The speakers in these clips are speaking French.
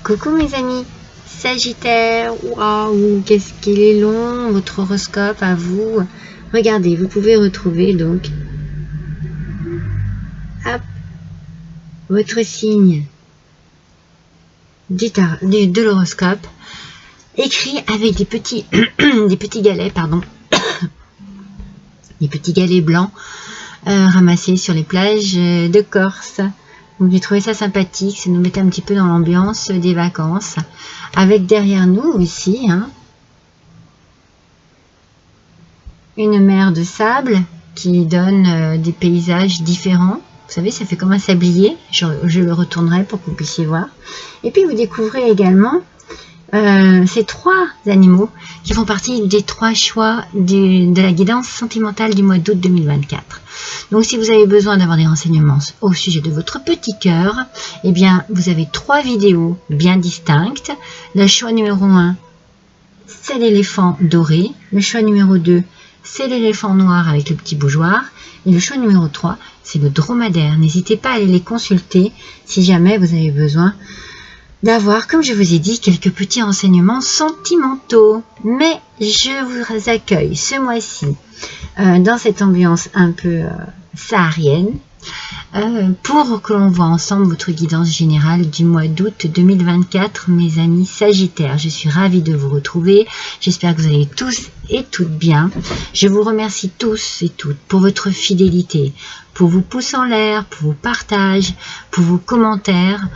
Coucou mes amis Sagittaire, waouh, qu'est-ce qu'il est long votre horoscope à vous. Regardez, vous pouvez retrouver donc hop, votre signe de l'horoscope écrit avec des petits des petits galets, pardon, des petits galets blancs ramassés sur les plages de Corse. Donc j'ai trouvé ça sympathique, ça nous mettait un petit peu dans l'ambiance des vacances. Avec derrière nous aussi une mer de sable qui donne des paysages différents. Vous savez, ça fait comme un sablier. Je le retournerai pour que vous puissiez voir. Et puis vous découvrez également ces trois animaux qui font partie des trois choix de la guidance sentimentale du mois d'août 2024. Donc si vous avez besoin d'avoir des renseignements au sujet de votre petit cœur, eh bien vous avez trois vidéos bien distinctes. Le choix numéro 1, c'est l'éléphant doré. Le choix numéro 2, c'est l'éléphant noir avec le petit bougeoir. Et le choix numéro 3, c'est le dromadaire. N'hésitez pas à aller les consulter si jamais vous avez besoin d'avoir, comme je vous ai dit, quelques petits renseignements sentimentaux. Mais je vous accueille ce mois-ci dans cette ambiance un peu saharienne pour que l'on voit ensemble votre guidance générale du mois d'août 2024, mes amis Sagittaires. Je suis ravie de vous retrouver. J'espère que vous allez tous et toutes bien. Je vous remercie tous et toutes pour votre fidélité, pour vos pouces en l'air, pour vos partages, pour vos commentaires,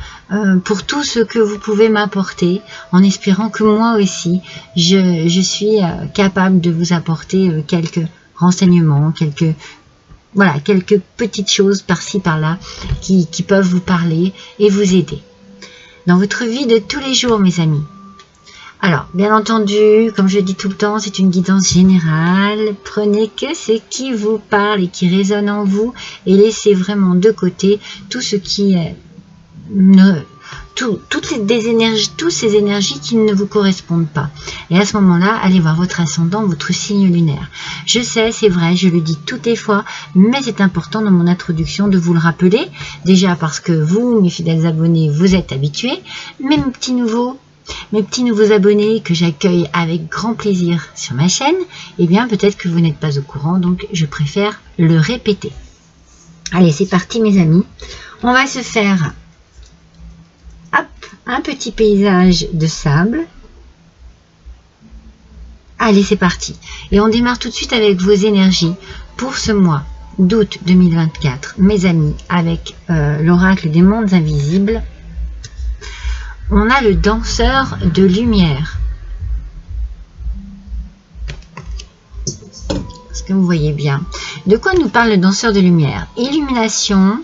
pour tout ce que vous pouvez m'apporter, en espérant que moi aussi, je suis capable de vous apporter quelques renseignements, quelques petites choses par-ci par-là qui peuvent vous parler et vous aider dans votre vie de tous les jours, mes amis. Alors, bien entendu, comme je dis tout le temps, c'est une guidance générale. Prenez que ce qui vous parle et qui résonne en vous et laissez vraiment de côté tout ce qui toutes ces énergies qui ne vous correspondent pas. Et à ce moment-là, allez voir votre ascendant, votre signe lunaire. Je sais, c'est vrai, je le dis toutes les fois, mais c'est important dans mon introduction de vous le rappeler. Déjà parce que vous, mes fidèles abonnés, vous êtes habitués, mais mes petits nouveaux abonnés que j'accueille avec grand plaisir sur ma chaîne, eh bien peut-être que vous n'êtes pas au courant, donc je préfère le répéter. Allez, c'est parti mes amis. On va se faire un petit paysage de sable. Allez, c'est parti. Et on démarre tout de suite avec vos énergies pour ce mois d'août 2024, mes amis, avec l'oracle des mondes invisibles. On a le danseur de lumière. Est-ce que vous voyez bien? De quoi nous parle le danseur de lumière? Illumination.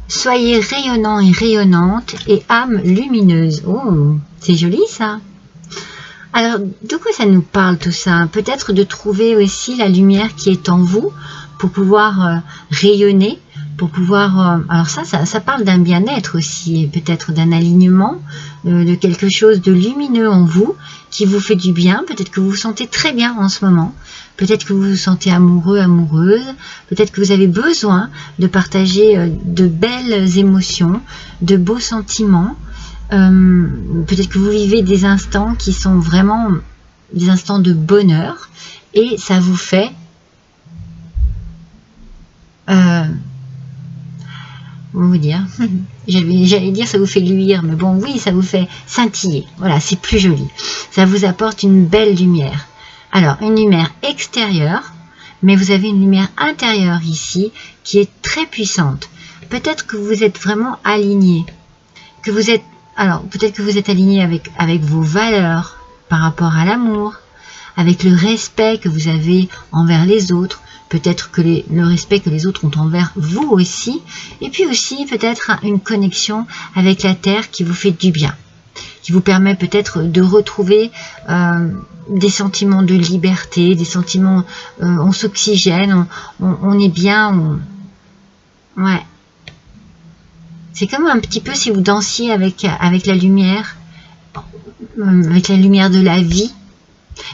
Soyez rayonnant et rayonnante et âme lumineuse. Oh, c'est joli ça. Alors, de quoi ça nous parle tout ça? Peut-être de trouver aussi la lumière qui est en vous pour pouvoir rayonner, pour pouvoir... alors ça parle d'un bien-être aussi, peut-être d'un alignement, de quelque chose de lumineux en vous qui vous fait du bien. Peut-être que vous vous sentez très bien en ce moment. Peut-être que vous vous sentez amoureux, amoureuse. Peut-être que vous avez besoin de partager de belles émotions, de beaux sentiments. Peut-être que vous vivez des instants qui sont vraiment des instants de bonheur. Et ça vous fait... comment vous dire? J'allais dire ça vous fait luire, mais bon, oui, ça vous fait scintiller. Voilà, c'est plus joli. Ça vous apporte une belle lumière. Alors, une lumière extérieure, mais vous avez une lumière intérieure ici qui est très puissante. Peut-être que vous êtes vraiment aligné. Peut-être que vous êtes aligné avec vos valeurs par rapport à l'amour, avec le respect que vous avez envers les autres. Peut-être que le respect que les autres ont envers vous aussi. Et puis aussi peut-être une connexion avec la terre qui vous fait du bien. Qui vous permet peut-être de retrouver des sentiments de liberté, des sentiments, on s'oxygène, on est bien. Ouais. C'est comme un petit peu si vous dansiez avec la lumière de la vie.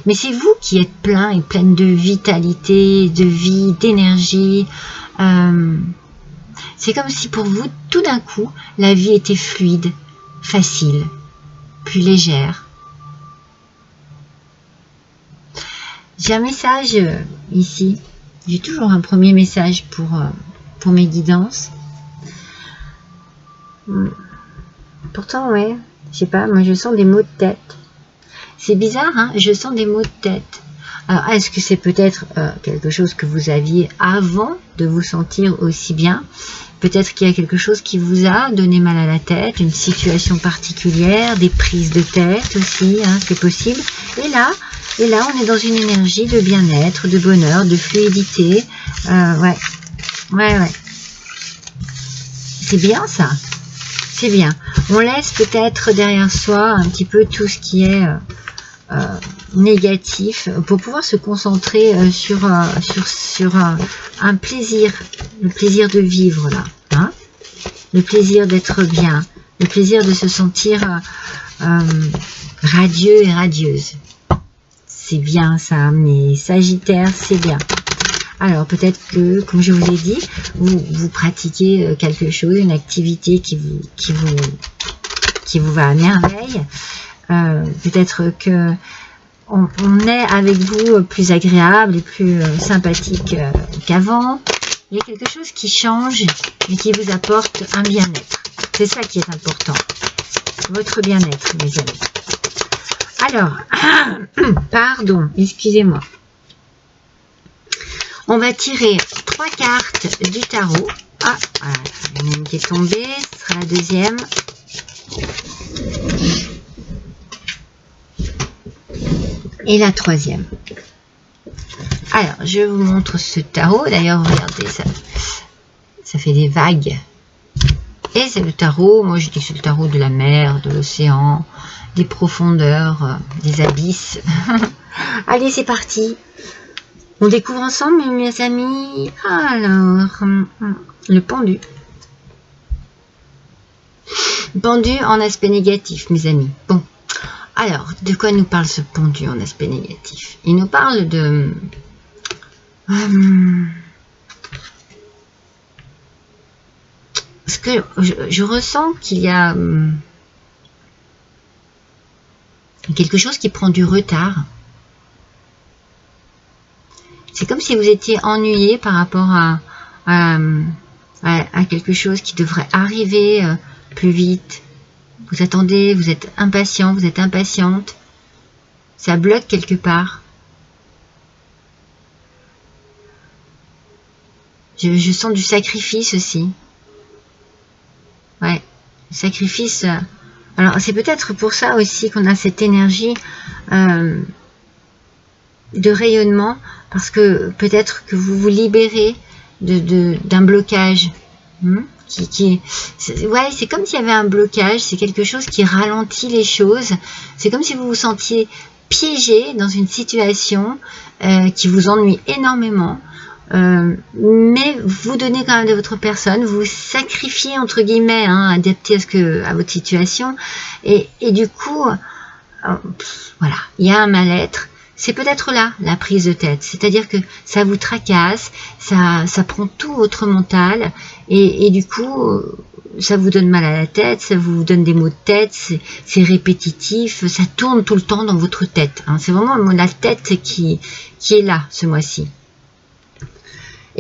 Mais c'est vous qui êtes plein et pleine de vitalité, de vie, d'énergie. C'est comme si pour vous, tout d'un coup, la vie était fluide, facile. plus légère. J'ai un message ici. J'ai toujours un premier message pour mes guidances. Pourtant, ouais, je sais pas, moi je sens des maux de tête. C'est bizarre, hein, je sens des maux de tête. Alors, est-ce que c'est peut-être quelque chose que vous aviez avant de vous sentir aussi bien? Peut-être qu'il y a quelque chose qui vous a donné mal à la tête, une situation particulière, des prises de tête aussi, hein, c'est possible. Et là, on est dans une énergie de bien-être, de bonheur, de fluidité. Ouais. C'est bien ça. C'est bien. On laisse peut-être derrière soi un petit peu tout ce qui est négatif pour pouvoir se concentrer sur un plaisir, le plaisir de vivre là, hein, le plaisir d'être bien, le plaisir de se sentir radieux et radieuse. C'est bien ça, mes Sagittaires, c'est bien. Alors peut-être que, comme je vous ai dit, vous pratiquez quelque chose, une activité qui vous va à merveille. Peut-être que on est avec vous plus agréable et plus sympathique qu'avant. Il y a quelque chose qui change et qui vous apporte un bien-être. C'est ça qui est important. Votre bien-être, mes amis. Alors, pardon, excusez-moi. On va tirer 3 cartes du tarot. Ah, voilà, il y en a une qui est tombée, ce sera la deuxième. Et la troisième. Alors, je vous montre ce tarot. D'ailleurs, regardez, ça fait des vagues. Et c'est le tarot, moi je dis que c'est le tarot de la mer, de l'océan, des profondeurs, des abysses. Allez, c'est parti. On découvre ensemble, mes amis. Alors, le pendu. Pendu en aspect négatif, mes amis. Bon, alors, de quoi nous parle ce pendu en aspect négatif? Il nous parle de... parce que je ressens qu'il y a quelque chose qui prend du retard. C'est comme si vous étiez ennuyé par rapport à quelque chose qui devrait arriver plus vite. Vous attendez, vous êtes impatient, vous êtes impatiente. Ça bloque quelque part. Je sens du sacrifice aussi. Ouais, sacrifice. Alors c'est peut-être pour ça aussi qu'on a cette énergie de rayonnement, parce que peut-être que vous vous libérez d'un blocage. Ouais, c'est comme s'il y avait un blocage, c'est quelque chose qui ralentit les choses. C'est comme si vous vous sentiez piégé dans une situation qui vous ennuie énormément. Mais vous donnez quand même de votre personne, vous sacrifiez entre guillemets, hein, adapté à votre situation, et du coup, voilà, il y a un mal-être. C'est peut-être là la prise de tête, c'est-à-dire que ça vous tracasse, ça prend tout votre mental, et du coup, ça vous donne mal à la tête, ça vous donne des maux de tête, c'est répétitif, ça tourne tout le temps dans votre tête, hein. C'est vraiment la tête qui est là ce mois-ci.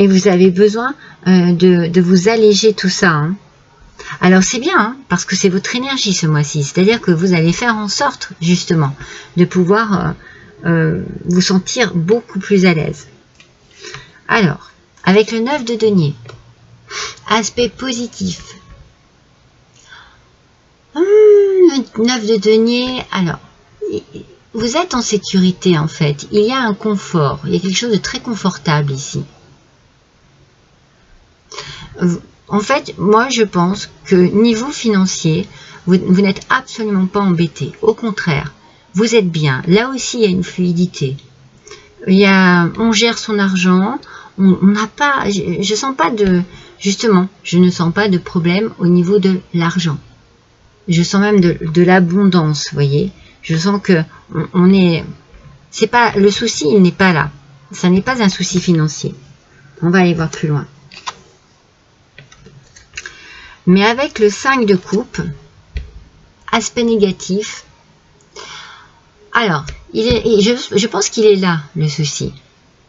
Et vous avez besoin de vous alléger tout ça, hein. Alors c'est bien, hein, parce que c'est votre énergie ce mois-ci, c'est-à-dire que vous allez faire en sorte justement de pouvoir vous sentir beaucoup plus à l'aise. Alors, avec le 9 de denier, aspect positif. Le 9 de denier, alors, vous êtes en sécurité en fait, il y a un confort, il y a quelque chose de très confortable ici. En fait, moi je pense que niveau financier, vous n'êtes absolument pas embêté, au contraire. Vous êtes bien. Là aussi, il y a une fluidité. On gère son argent. On n'a pas. Je sens pas de. Justement, je ne sens pas de problème au niveau de l'argent. Je sens même de l'abondance, vous voyez. Je sens que on est. C'est pas le souci, il n'est pas là. Ça n'est pas un souci financier. On va aller voir plus loin. Mais avec le 5 de coupe, aspect négatif. Alors, je pense qu'il est là, le souci.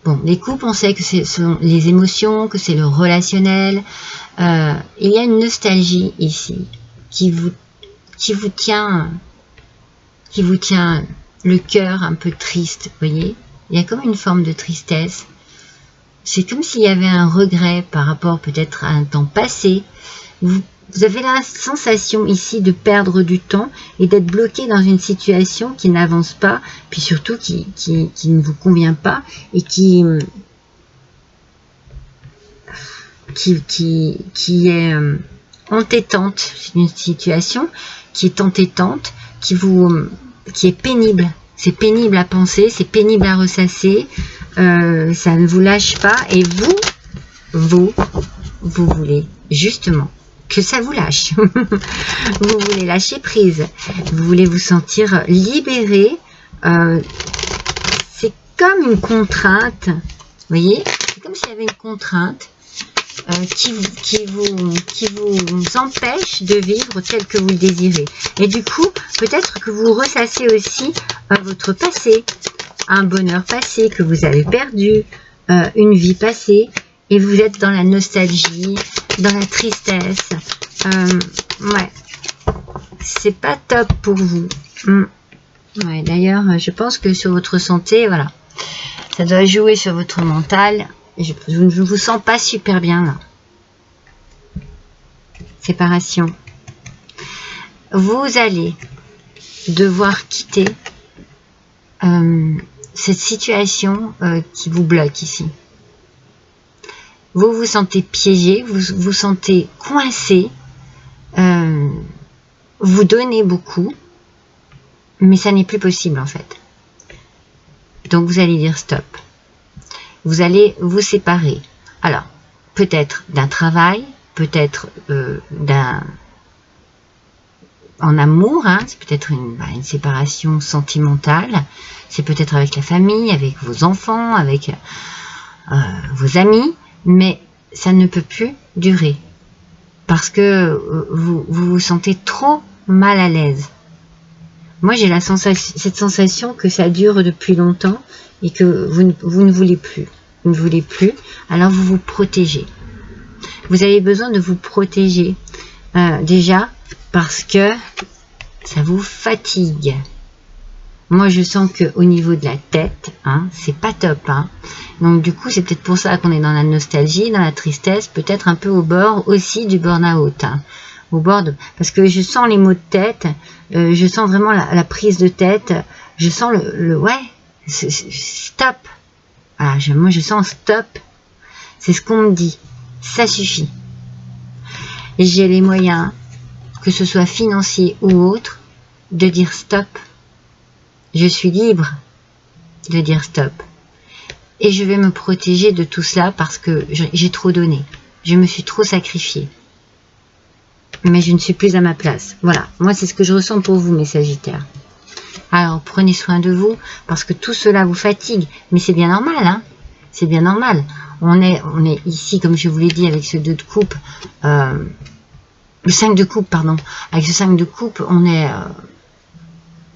Bon, les couples, on sait que ce sont les émotions, que c'est le relationnel. Il y a une nostalgie ici qui vous tient le cœur un peu triste, vous voyez. Il y a comme une forme de tristesse. C'est comme s'il y avait un regret par rapport peut-être à un temps passé. Vous avez la sensation ici de perdre du temps et d'être bloqué dans une situation qui n'avance pas, puis surtout qui ne vous convient pas et qui est entêtante. C'est une situation qui est entêtante, qui est pénible. C'est pénible à penser, c'est pénible à ressasser, ça ne vous lâche pas et vous voulez justement que ça vous lâche. Vous voulez lâcher prise, vous voulez vous sentir libéré. C'est comme une contrainte, vous voyez, c'est comme s'il y avait une contrainte qui vous empêche de vivre tel que vous le désirez. Et du coup, peut-être que vous ressassez aussi votre passé, un bonheur passé que vous avez perdu, une vie passée, et vous êtes dans la nostalgie, dans la tristesse. Ouais, c'est pas top pour vous. Ouais, d'ailleurs, je pense que sur votre santé, voilà, ça doit jouer sur votre mental. Je ne vous sens pas super bien là. Séparation. Vous allez devoir quitter cette situation qui vous bloque ici. Vous vous sentez piégé, vous vous sentez coincé, vous donnez beaucoup, mais ça n'est plus possible en fait. Donc vous allez dire stop. Vous allez vous séparer. Alors, peut-être d'un travail, peut-être en amour, hein, c'est peut-être une séparation sentimentale, c'est peut-être avec la famille, avec vos enfants, avec vos amis, mais ça ne peut plus durer parce que vous vous sentez trop mal à l'aise. Moi, j'ai cette sensation que ça dure depuis longtemps et que vous ne voulez plus. Vous ne voulez plus, alors vous vous protégez. Vous avez besoin de vous protéger déjà parce que ça vous fatigue. Moi, je sens qu'au niveau de la tête, hein, c'est pas top. Hein. Donc, du coup, c'est peut-être pour ça qu'on est dans la nostalgie, dans la tristesse, peut-être un peu au bord aussi du burn-out. Hein. Au bord parce que je sens les maux de tête, je sens vraiment la prise de tête, je sens ouais, stop. Voilà, moi je sens stop. C'est ce qu'on me dit. Ça suffit. J'ai les moyens, que ce soit financier ou autre, de dire stop. Je suis libre de dire stop. Et je vais me protéger de tout cela parce que j'ai trop donné. Je me suis trop sacrifiée. Mais je ne suis plus à ma place. Voilà, moi c'est ce que je ressens pour vous, mes Sagittaires. Alors prenez soin de vous, parce que tout cela vous fatigue. Mais c'est bien normal, hein. C'est bien normal. On est ici, comme je vous l'ai dit, avec ce 2 de coupe, le 5 de coupe, pardon. Avec ce 5 de coupe, on est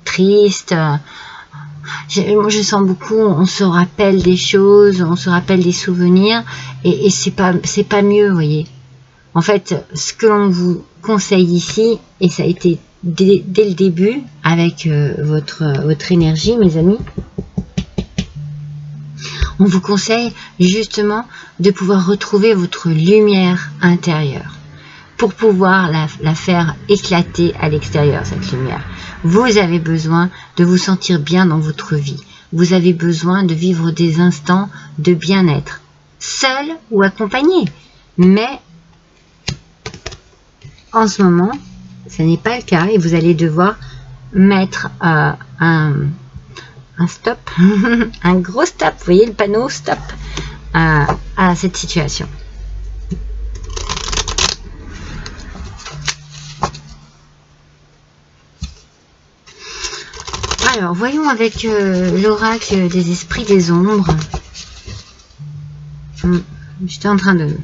triste. Moi je sens beaucoup, on se rappelle des choses, on se rappelle des souvenirs, et c'est pas mieux, vous voyez. En fait, ce que l'on vous conseille ici, et ça a été dès le début, avec votre énergie, mes amis, on vous conseille justement de pouvoir retrouver votre lumière intérieure pour pouvoir la faire éclater à l'extérieur, cette lumière. Vous avez besoin de vous sentir bien dans votre vie. Vous avez besoin de vivre des instants de bien-être, seul ou accompagné. Mais en ce moment, ce n'est pas le cas et vous allez devoir mettre un stop, un gros stop, vous voyez le panneau stop à cette situation. Alors, voyons avec l'oracle des esprits des ombres. J'étais en train de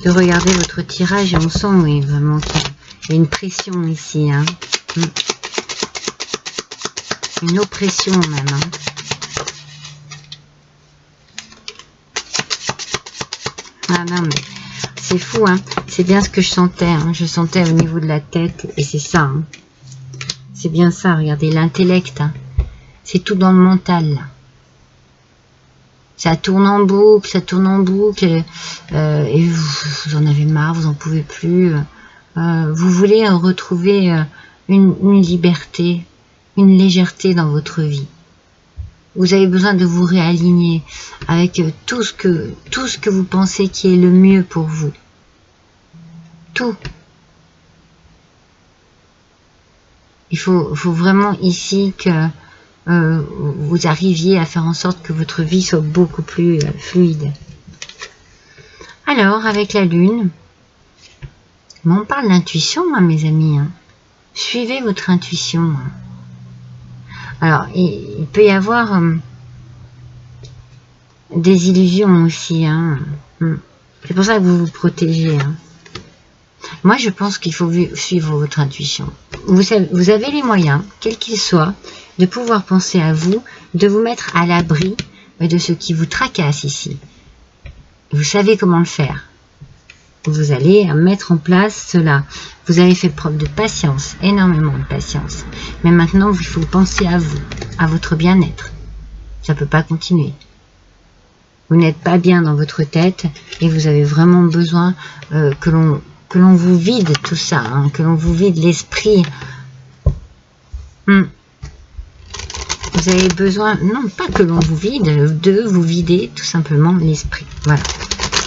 regarder votre tirage et on sent, oui, vraiment qu'il y a une pression ici. Hein. une oppression même. Hein. Ah non, mais c'est fou, hein. C'est bien ce que je sentais. Hein. Je sentais au niveau de la tête, et c'est ça. Hein. C'est bien ça, regardez, l'intellect. Hein. C'est tout dans le mental, là. Ça tourne en boucle, ça tourne en boucle, et vous en avez marre, vous en pouvez plus. Vous voulez retrouver une liberté, une légèreté dans votre vie. Vous avez besoin de vous réaligner avec tout ce que vous pensez qui est le mieux pour vous. Tout. Il faut vraiment ici que vous arriviez à faire en sorte que votre vie soit beaucoup plus fluide. Alors, avec la lune, on parle d'intuition, hein, mes amis. Hein. Suivez votre intuition. Hein. Alors, il peut y avoir des illusions aussi. Hein. C'est pour ça que vous vous protégez. Hein. Moi, je pense qu'il faut suivre votre intuition. Vous avez les moyens, quels qu'ils soient, de pouvoir penser à vous, de vous mettre à l'abri de ce qui vous tracasse ici. Vous savez comment le faire. Vous allez mettre en place cela. Vous avez fait preuve de patience, énormément de patience. Mais maintenant, il faut penser à vous, à votre bien-être. Ça ne peut pas continuer. Vous n'êtes pas bien dans votre tête et vous avez vraiment besoin que l'on vous vide tout ça, hein, que l'on vous vide l'esprit. Vous avez besoin, non pas que l'on vous vide, de vous vider tout simplement l'esprit. Voilà.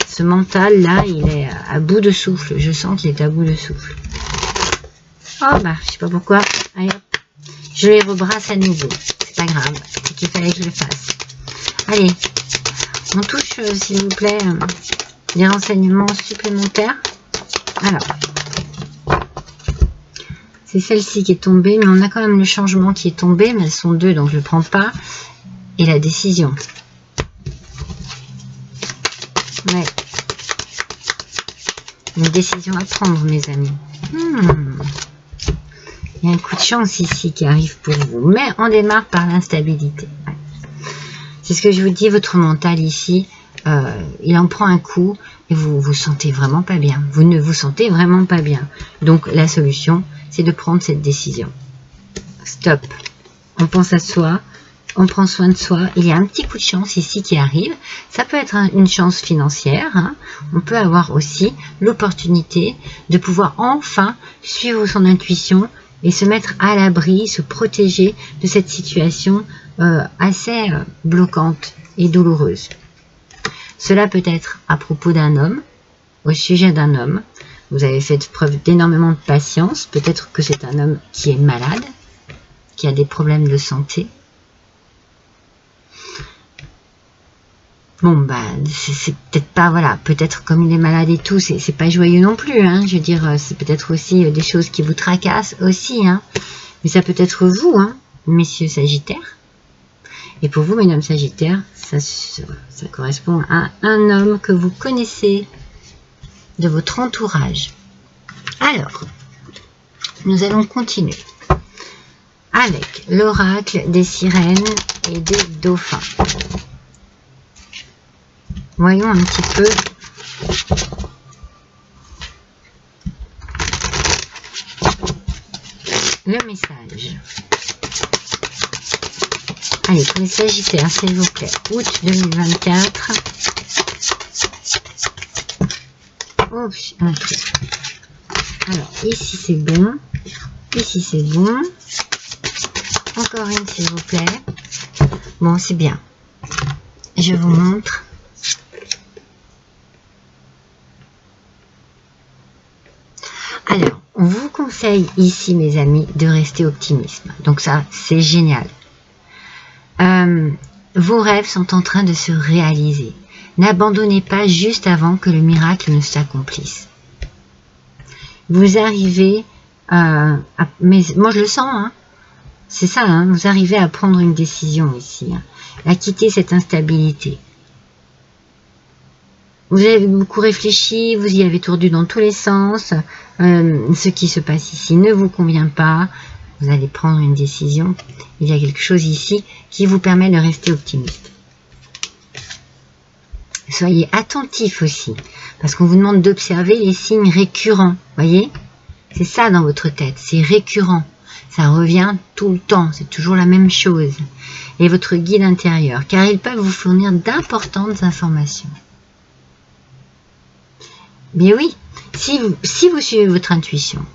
Ce mental là, il est à bout de souffle. Je sens qu'il est à bout de souffle. Oh bah, je sais pas pourquoi. Allez hop. Je les rebrasse à nouveau. C'est pas grave. C'est qu'il fallait que je le fasse. Allez. On touche, s'il vous plaît, des renseignements supplémentaires. Alors. C'est celle-ci qui est tombée, mais on a quand même le changement qui est tombé, mais elles sont deux, donc je ne prends pas. Et la décision. Ouais. Une décision à prendre, mes amis. Il y a un coup de chance ici qui arrive pour vous, mais on démarre par l'instabilité. Ouais. C'est ce que je vous dis, votre mental ici, il en prend un coup et vous vous sentez vraiment pas bien. Vous ne vous sentez vraiment pas bien. Donc la solution, c'est de prendre cette décision. Stop. On pense à soi, on prend soin de soi. Il y a un petit coup de chance ici qui arrive. Ça peut être une chance financière. Hein. On peut avoir aussi l'opportunité de pouvoir enfin suivre son intuition et se mettre à l'abri, se protéger de cette situation assez bloquante et douloureuse. Cela peut être à propos d'un homme, au sujet d'un homme. Vous avez fait preuve d'énormément de patience. Peut-être que c'est un homme qui est malade, qui a des problèmes de santé. Bon, bah, c'est peut-être pas, voilà, peut-être comme il est malade et tout, c'est pas joyeux non plus, hein. Je veux dire, c'est peut-être aussi des choses qui vous tracassent aussi, hein. Mais ça peut être vous, hein, messieurs Sagittaires. Et pour vous, mesdames Sagittaires, ça correspond à un homme que vous connaissez de votre entourage. Alors, nous allons continuer avec l'oracle des sirènes et des dauphins. Voyons un petit peu le message. Allez, pour les Sagittaires, s'il vous plaît, août 2024. Oh, un truc. Alors, ici c'est bon. Ici c'est bon. Encore une, s'il vous plaît. Bon, c'est bien. Je vous montre. Alors, on vous conseille ici, mes amis, de rester optimiste. Donc ça, c'est génial. Vos rêves sont en train de se réaliser. N'abandonnez pas juste avant que le miracle ne s'accomplisse. Vous arrivez mais moi je le sens, hein, c'est ça, hein, vous arrivez à prendre une décision ici, hein, à quitter cette instabilité. Vous avez beaucoup réfléchi, vous y avez tourdu dans tous les sens, ce qui se passe ici ne vous convient pas, vous allez prendre une décision. Il y a quelque chose ici qui vous permet de rester optimiste. Soyez attentif aussi, parce qu'on vous demande d'observer les signes récurrents. Voyez, c'est ça dans votre tête, c'est récurrent. Ça revient tout le temps, c'est toujours la même chose. Et votre guide intérieur, car ils peuvent vous fournir d'importantes informations. Mais oui, si vous suivez votre intuition,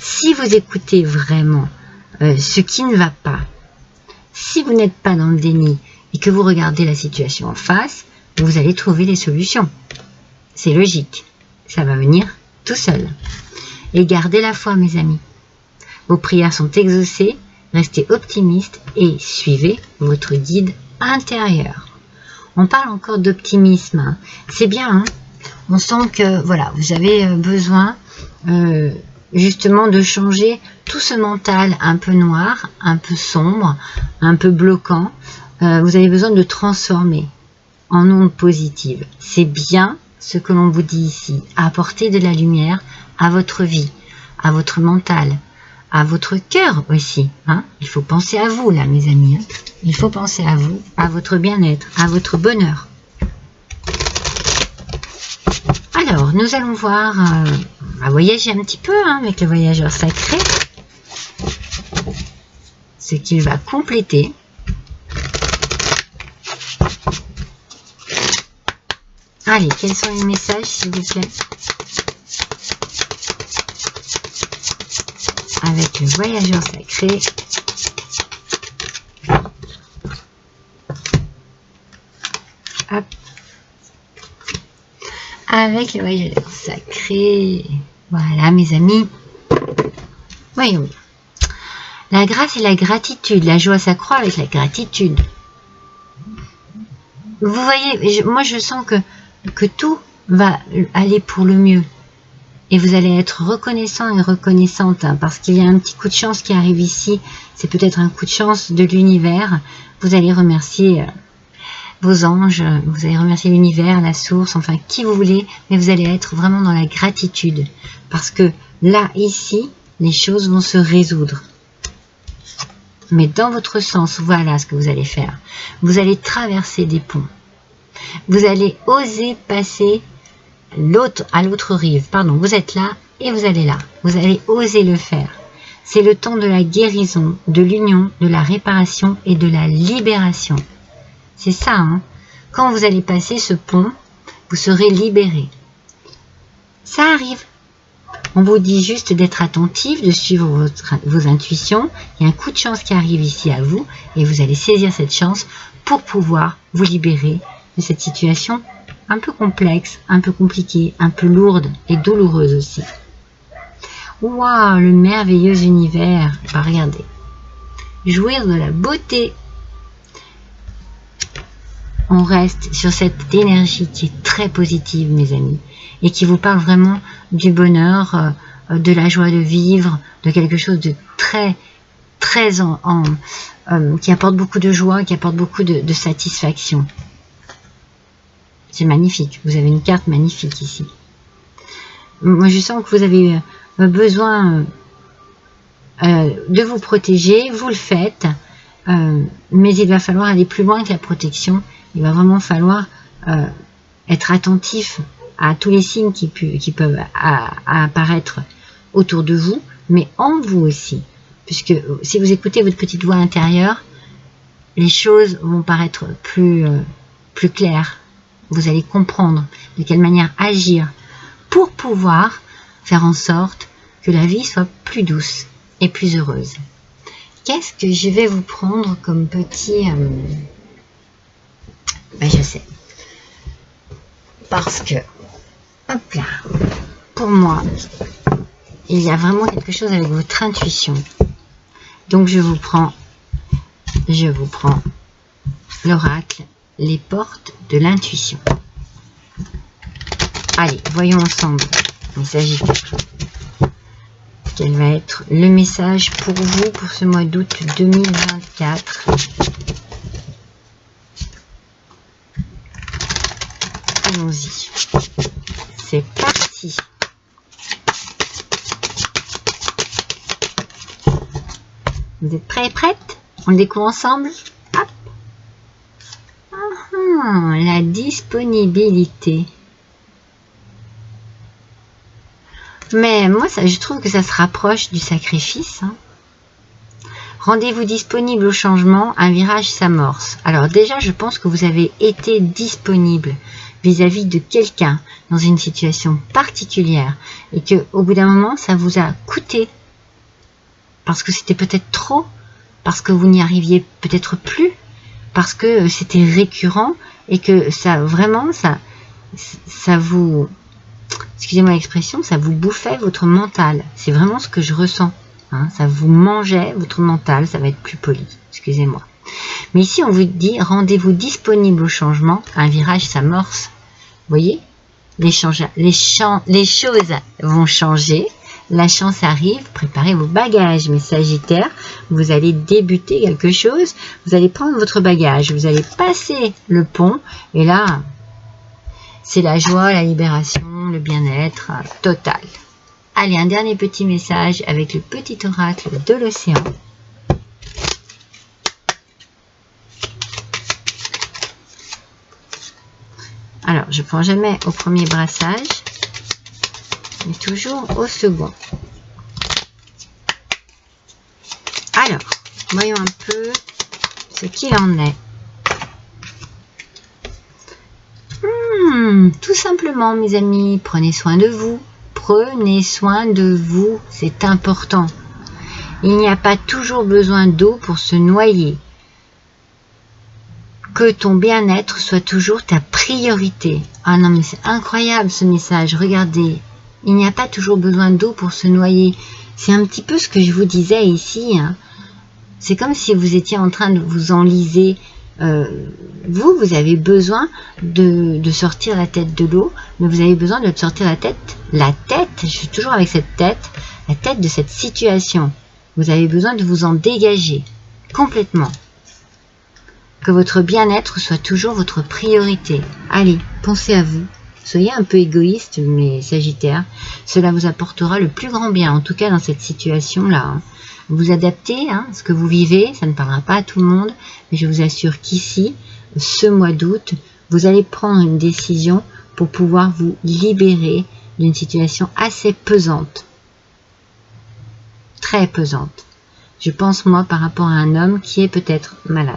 si vous écoutez vraiment ce qui ne va pas, si vous n'êtes pas dans le déni et que vous regardez la situation en face, vous allez trouver les solutions. C'est logique, ça va venir tout seul. Et gardez la foi, mes amis. Vos prières sont exaucées, restez optimistes et suivez votre guide intérieur. On parle encore d'optimisme, hein. C'est bien, hein. On sent que voilà, vous avez besoin justement de changer tout ce mental un peu noir, un peu sombre, un peu bloquant. Vous avez besoin de transformer en ondes positives. C'est bien ce que l'on vous dit ici. Apporter de la lumière à votre vie, à votre mental, à votre cœur aussi. Hein. Il faut penser à vous là, mes amis. Hein. Il faut penser à vous, à votre bien-être, à votre bonheur. Alors, nous allons voir, on va voyager un petit peu hein, avec le voyageur sacré, ce qu'il va compléter. Allez, quels sont les messages, s'il vous plaît? Avec le voyageur sacré. Hop. Avec le voyageur sacré. Voilà, mes amis. Voyons bien. La grâce et la gratitude. La joie s'accroît avec la gratitude. Vous voyez, moi je sens que tout va aller pour le mieux. Et vous allez être reconnaissant et reconnaissante, hein, parce qu'il y a un petit coup de chance qui arrive ici. C'est peut-être un coup de chance de l'univers. Vous allez remercier vos anges, vous allez remercier l'univers, la source, enfin qui vous voulez, mais vous allez être vraiment dans la gratitude. Parce que là, ici, les choses vont se résoudre. Mais dans votre sens, voilà ce que vous allez faire. Vous allez traverser des ponts. Vous allez oser passer à l'autre rive. Pardon, vous êtes là et vous allez là. Vous allez oser le faire. C'est le temps de la guérison, de l'union, de la réparation et de la libération. C'est ça, hein. Quand vous allez passer ce pont, vous serez libéré. Ça arrive. On vous dit juste d'être attentif, de suivre vos intuitions. Il y a un coup de chance qui arrive ici à vous et vous allez saisir cette chance pour pouvoir vous libérer de cette situation un peu complexe, un peu compliquée, un peu lourde et douloureuse aussi. Waouh, le merveilleux univers. Bah, regardez. Jouir de la beauté. On reste sur cette énergie qui est très positive, mes amis, et qui vous parle vraiment du bonheur, de la joie de vivre, de quelque chose de très, très qui apporte beaucoup de joie, qui apporte beaucoup de satisfaction. C'est magnifique. Vous avez une carte magnifique ici. Moi, je sens que vous avez besoin de vous protéger. Vous le faites, mais il va falloir aller plus loin que la protection. Il va vraiment falloir être attentif à tous les signes qui peuvent apparaître autour de vous, mais en vous aussi. Puisque si vous écoutez votre petite voix intérieure, les choses vont paraître plus claires. Vous allez comprendre de quelle manière agir pour pouvoir faire en sorte que la vie soit plus douce et plus heureuse. Qu'est-ce que je vais vous prendre comme petit... je sais. Parce que, hop là, pour moi, il y a vraiment quelque chose avec votre intuition. Donc je vous prends l'oracle, les portes de l'intuition. Allez, voyons ensemble. Il s'agit quel va être le message pour vous pour ce mois d'août 2024. Allons-y. C'est parti. Vous êtes prêts et prêtes? On le découvre ensemble? Hop. La disponibilité. Mais moi, je trouve que ça se rapproche du sacrifice. Hein. Rendez-vous disponible au changement, un virage s'amorce. Alors déjà, je pense que vous avez été disponible vis-à-vis de quelqu'un dans une situation particulière et que au bout d'un moment, ça vous a coûté parce que c'était peut-être trop, parce que vous n'y arriviez peut-être plus, parce que c'était récurrent et que ça vraiment, ça vous, excusez-moi l'expression, ça vous bouffait votre mental. C'est vraiment ce que je ressens. Hein, ça vous mangeait votre mental, ça va être plus poli, excusez-moi. Mais ici, on vous dit, rendez-vous disponible au changement, un virage s'amorce. Vous voyez, les choses vont changer, la chance arrive, préparez vos bagages, mes Sagittaires, vous allez débuter quelque chose, vous allez prendre votre bagage, vous allez passer le pont, et là, c'est la joie, la libération, le bien-être total. Allez, un dernier petit message avec le petit oracle de l'océan. Alors, je ne prends jamais au premier brassage, mais toujours au second. Alors, voyons un peu ce qu'il en est. Tout simplement, mes amis, prenez soin de vous. Prenez soin de vous, c'est important. Il n'y a pas toujours besoin d'eau pour se noyer. Que ton bien-être soit toujours ta priorité. Ah non, mais c'est incroyable ce message, regardez. Il n'y a pas toujours besoin d'eau pour se noyer. C'est un petit peu ce que je vous disais ici. Hein. C'est comme si vous étiez en train de vous enliser. Vous avez besoin de sortir la tête de l'eau, mais vous avez besoin de sortir la tête, je suis toujours avec cette tête, la tête de cette situation. Vous avez besoin de vous en dégager complètement. Que votre bien-être soit toujours votre priorité. Allez, pensez à vous. Soyez un peu égoïste, mes Sagittaires. Cela vous apportera le plus grand bien, en tout cas dans cette situation-là. Hein. Vous adaptez, hein, ce que vous vivez, ça ne parlera pas à tout le monde, mais je vous assure qu'ici, ce mois d'août, vous allez prendre une décision pour pouvoir vous libérer d'une situation assez pesante. Très pesante. Je pense, moi, par rapport à un homme qui est peut-être malade.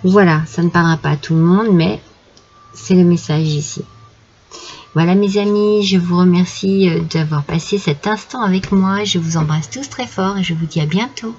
Voilà, ça ne parlera pas à tout le monde, mais c'est le message ici. Voilà mes amis, je vous remercie d'avoir passé cet instant avec moi. Je vous embrasse tous très fort et je vous dis à bientôt.